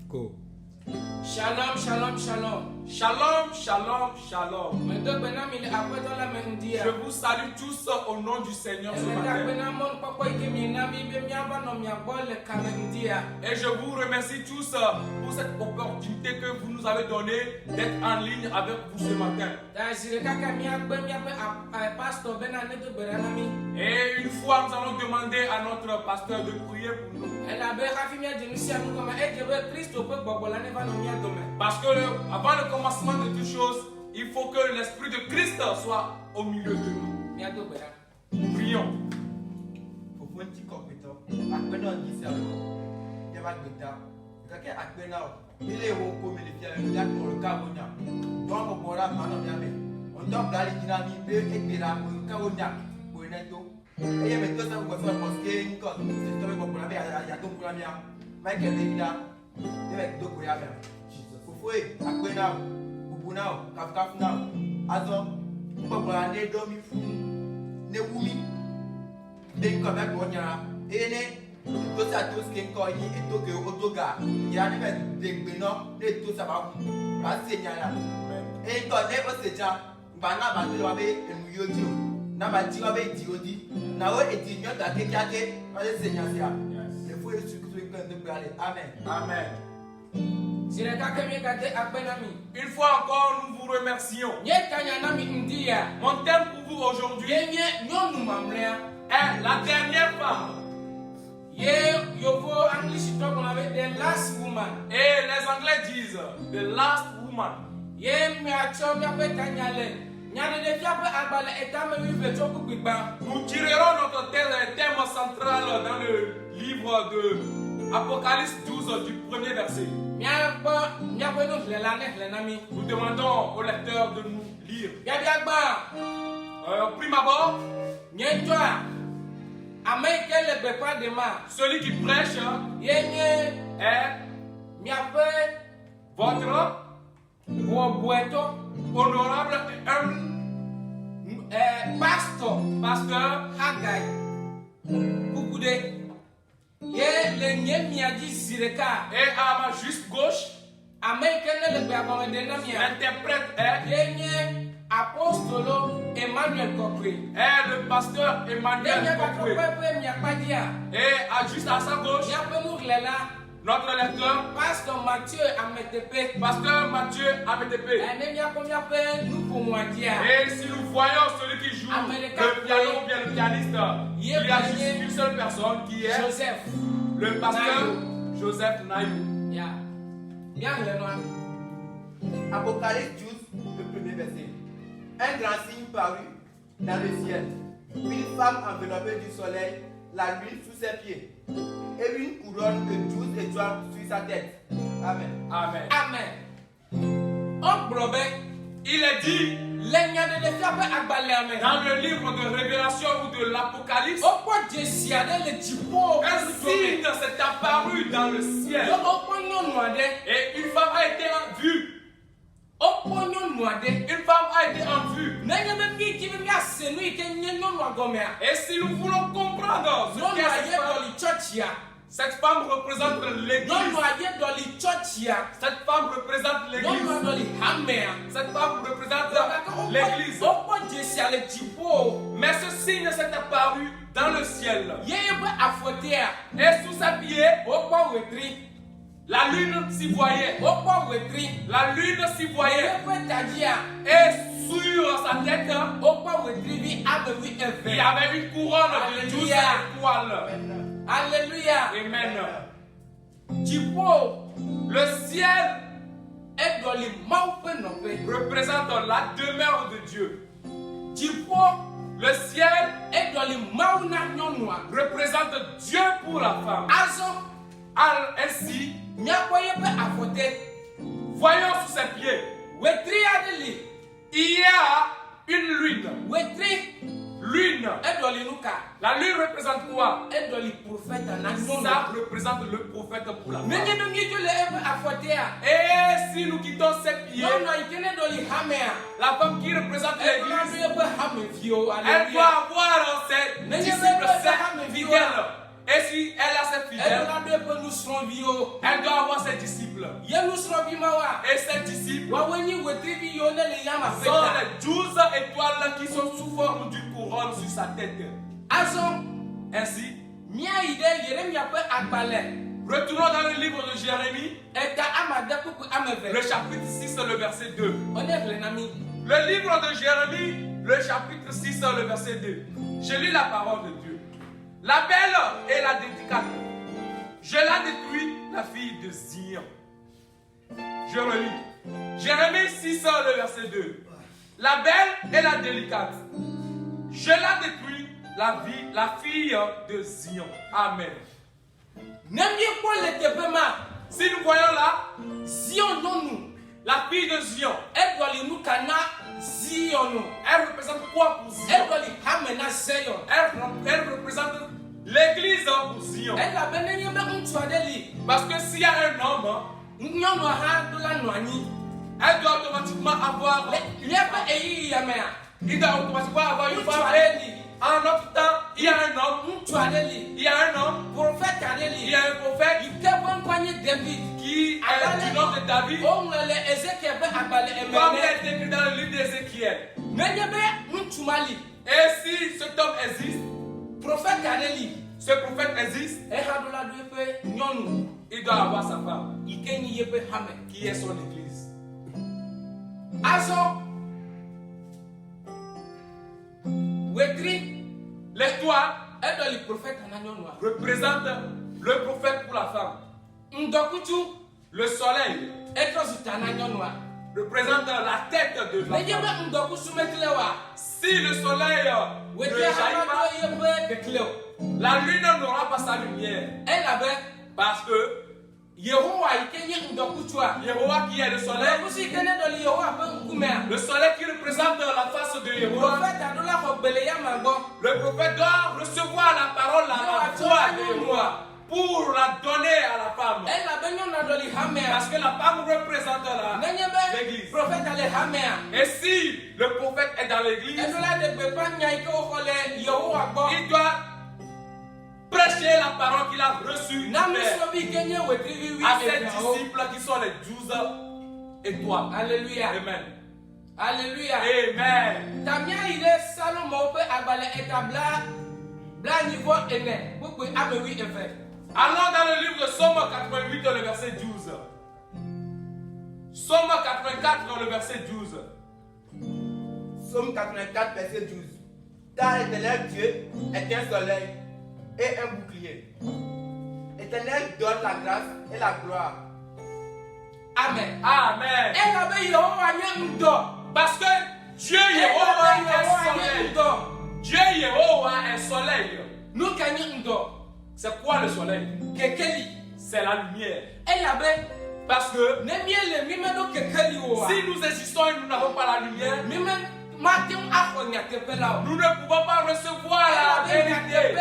Go. Shalom, shalom, shalom. Shalom, shalom, shalom. Je Je vous salue tous au nom du Seigneur ce matin. Et je vous remercie tous pour cette opportunité que vous nous avez donnée d'être en ligne avec vous ce matin. Et une fois, nous allons demander à notre pasteur de prier pour nous. Parce que avant le commencement de toutes choses, il faut que l'Esprit de Christ soit au milieu de nous. Prions. Amen. Une fois encore, nous vous remercions. Mon thème pour vous aujourd'hui est la dernière femme. Et les Anglais disent the last woman. Nous tirerons notre thème central dans le livre de Apocalypse 12 du premier verset. Nous demandons au lecteur de nous lire. Prime abord, celui qui prêche est votre honorable et humble pasteur Haggai. et à ma juste gauche, l'interprète est Emmanuel Kokwe. le pasteur Emmanuel Kokwe. Et juste à sa gauche, notre lecteur, Pasteur Mathieu Ametepe. pasteur Mathieu Ametepe. Et si nous voyons celui qui joue le piano ou bien le pianiste, il y a juste une seule personne qui est Joseph. le pasteur Joseph Nayou. Apocalypse 12, le premier verset. Un grand signe parut dans le ciel. Une femme enveloppée du soleil, la lune sous ses pieds, et une couronne de 12 étoiles sur sa tête. Amen. Amen. Il est dit dans le livre de Révélation ou de l'Apocalypse, un signe s'est apparu dans le ciel et une femme a été en vue. Une femme a été en vue. Et si nous voulons comprendre ce qu'est cette femme représente l'église. Cette femme représente l'église. Cette femme représente l'église. Mais ce signe s'est apparu dans le ciel. Et sous sa pied, la lune s'y voyait. La lune s'y voyait. Et sur sa tête, il y avait une couronne de 12 étoiles. Alléluia. Amen. Le ciel représente la demeure de Dieu. Le ciel représente Dieu pour la femme. Ainsi, voyons sous ses pieds, il y a une lune. Lune. La lune représente quoi? Ça représente le prophète pour la femme. Et si nous quittons ses pieds, la femme qui représente l'église, elle doit avoir ses disciples, ses fidèles. Et si elle a ses fidèles, elle doit avoir ses disciples. sont les 12 étoiles qui sont sous forme d'une couronne sur sa tête. Ainsi, retournons dans le livre de Jérémie, le chapitre 6, le verset 2. Le livre de Jérémie, le chapitre 6, le verset 2. Je lis la parole de Dieu. La belle et la délicate, je la détruis, la fille de Zion. Je relis. Jérémie 6, le verset 2. La belle et la délicate, je la détruis, la fille de Zion. Amen. Si nous voyons là, la fille de Zion, elle représente quoi pour Zion? Elle représente l'église pour Zion. Parce que s'il y a un homme, elle doit automatiquement avoir. Il doit automatiquement avoir une femme. En notre temps, il y a un homme. Il y a un homme. Il y a un prophète qui est du nom de David. Comme il est écrit dans le livre d'Ézéchiel. Et si cet homme existe, ce prophète existe, il doit avoir sa femme qui est son église. L'étoile représente le prophète pour la femme. Le soleil représente la tête de la femme. Si le soleil ne jaillit pas, la lune n'aura pas sa lumière. Parce que Yehowa qui est le soleil qui représente la face de Yehowa. Le prophète doit recevoir la parole, la voix de Yehowa pour la donner à la femme. Parce que la femme représente l'église. Et si le prophète est dans l'église, il doit prêcher la parole qu'il a reçue à ses disciples qui sont les 12 étoiles. Alléluia. Amen. Alléluia. Amen. Allons dans le livre de Somme 88, le verset 12. Somme 84, le verset 12. Somme 84, verset 12. Car l'Éternel Dieu est un soleil et un bouclier. L'Éternel donne la grâce et la gloire. Amen. Amen. Parce que Dieu Yehowa est soleil. Dieu Yehowa est soleil. C'est quoi le soleil? C'est la lumière. Parce que si nous existons et nous n'avons pas la lumière, nous ne pouvons pas recevoir la vérité.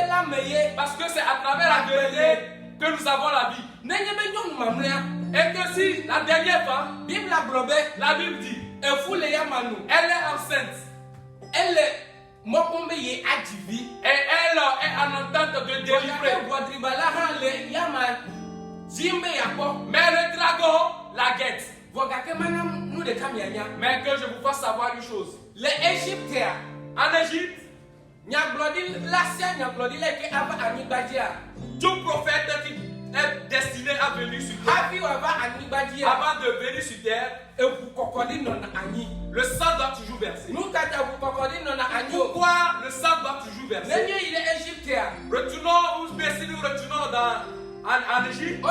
Parce que c'est à travers la vérité que nous avons la vie. Et que si la dernière femme, la Bible dit, elle est enceinte. Et elle est en entente de délivrer. Mais le dragon la guette. Mais que je vous fasse savoir une chose. En Égypte, tout prophète qui est destiné à venir sur terre, avant de venir sur terre, le sang doit toujours verser. Pourquoi le sang doit toujours verser? Retournons, si nous retournons en Égypte,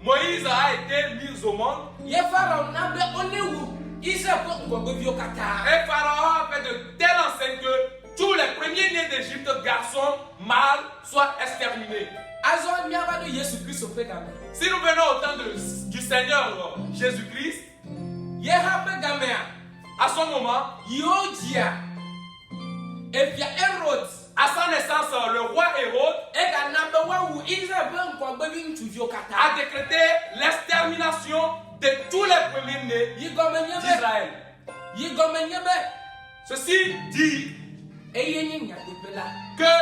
Moïse a été mis au monde. Et Pharaon a fait de telle enseigne que tous les premiers-nés d'Égypte, garçons, mâles, soient exterminés. Si nous venons au temps du Seigneur Jésus-Christ, à son moment, à sa naissance, le roi Hérode a décrété l'extermination de tous les premiers-nés d'Israël. Ceci dit que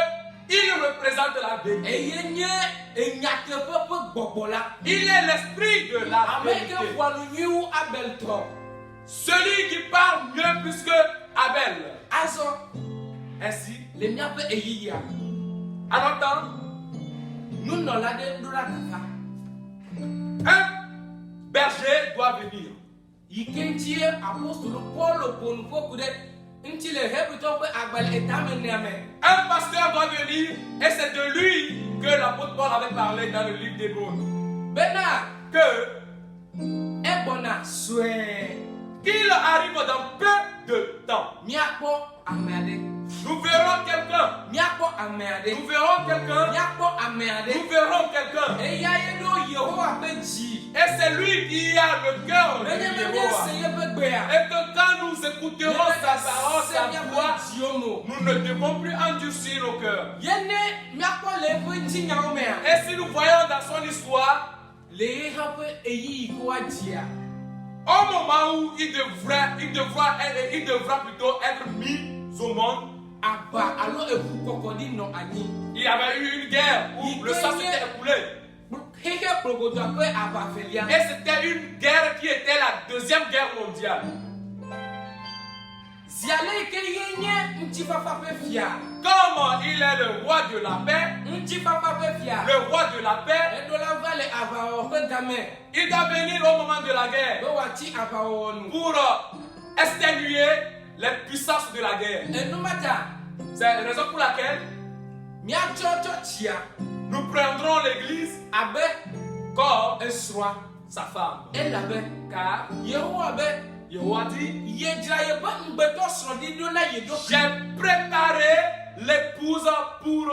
il représente la vérité. Il est l'esprit de la vérité. celui qui parle mieux plus que Abel. Azɔ, Ainsi, le míaƒe ɣeyiɣia, à notre temps, nunɔla ɖe ɖo ɖa teƒea, un berger doit venir. yi ke ŋuti apostolo Paul ƒo nu ƒo ku ɖe ŋuti le Hébrewtɔwo ƒe agbalẽ etame nea me. Un pasteur doit venir et c'est de lui que l'apôtre Paul avait parlé dans le livre d'Hébreux. Bena Que egbɔna sue qu'il arrive dans peu de temps. míakpɔ ame aɖe, Nous verrons quelqu'un. míakpɔ ame aɖe, Nous verrons quelqu'un. míakpɔ ame aɖe. Nous verrons quelqu'un. Eya ye ɖo Yehowa ƒe dzi. Et c'est lui qui a le cœur de Nenye be Jéhovah. míese yeƒe gbea, Et que quand nous écouterons sa parole, se sa míaƒe voix, dziwo mo. nous ne devons plus endurcir nos cœurs. Ye ne míakpɔ le eƒe ŋutinyawo mea, Et si nous voyons dans son histoire, le xexa ƒe eyiyi ko woadzia, au moment où il devra plutôt être mis au monde, aba alo eʋu kɔkɔɖi nɔ anyi. il y avait eu une guerre où le sang s'était écoulé. Xexe kplogodoa ƒe aʋafelia. Et c'était une guerre qui était la deuxième guerre mondiale. Ziale yi ke ye nye ŋutifafa ƒe fia, Comme il est le roi de la paix, ŋutifafa ƒe fia, le roi de la paix, eɖo la va le aʋawɔwɔ ƒe game il doit venir au moment de la be guerre wòatsi aʋawɔwɔ nu. pour exténuer les puissances de la guerre. Enumata, C'est la raison pour laquelle míatsɔ tsɔtsia nous prendrons l'église abe comme esrɔ̃a, sa femme. elabe Car Yehowa be Jéhovah dit, yedzra yeƒe ŋugbetɔ srɔ̃ɖi ɖo na ye ɖokui. j'ai préparé l'épouse pour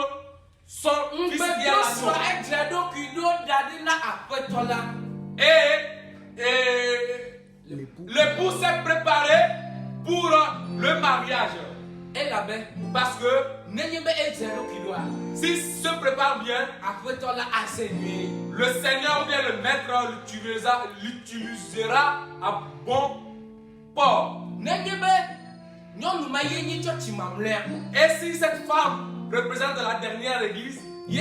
son fils qui est Ŋugbetɔ srɔ̃ l'amour. edzra ɖokui ɖo da ɖi na aƒetɔ la. Et l'époux s'est préparé pour le mariage. Elabe Parce que nenye be edzra ɖokui ɖoa, s'il se prépare bien, aƒetɔ la ase nyuie. le Seigneur ou bien le Maître l'utilisera à bon port. Nenye be nyɔnu ma ye nyi tsɔtsi mamlɛa, Et si cette femme représente la dernière église, ye